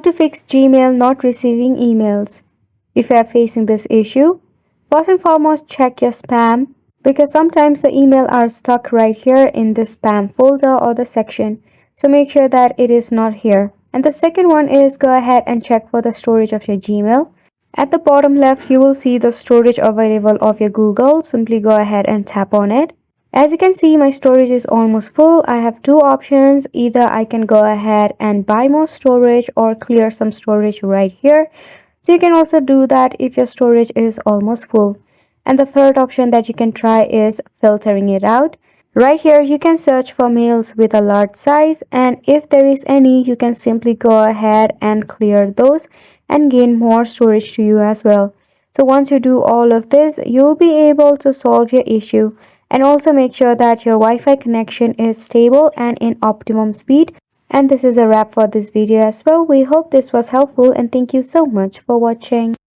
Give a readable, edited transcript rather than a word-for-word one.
to fix Gmail not receiving emails. If you are facing this issue, first and foremost check your spam because sometimes the email are stuck right here in the spam folder or the section. So make sure that it is not here. And the second one is go ahead and check for the storage of your Gmail. At the bottom left, you will see the storage available of your Google. Simply go ahead and tap on it. As you can see, my storage is almost full. I have two options. Either I can go ahead and buy more storage or clear some storage right here. So you can also do that if your storage is almost full. And the third option that you can try is filtering it out. Right here, you can search for mails with a large size, and if there is any, you can simply go ahead and clear those and gain more storage to you as well. So once you do all of this, you'll be able to solve your issue and also make sure that your Wi-Fi connection is stable and in optimum speed. And this is a wrap for this video as well. We hope this was helpful and thank you so much for watching.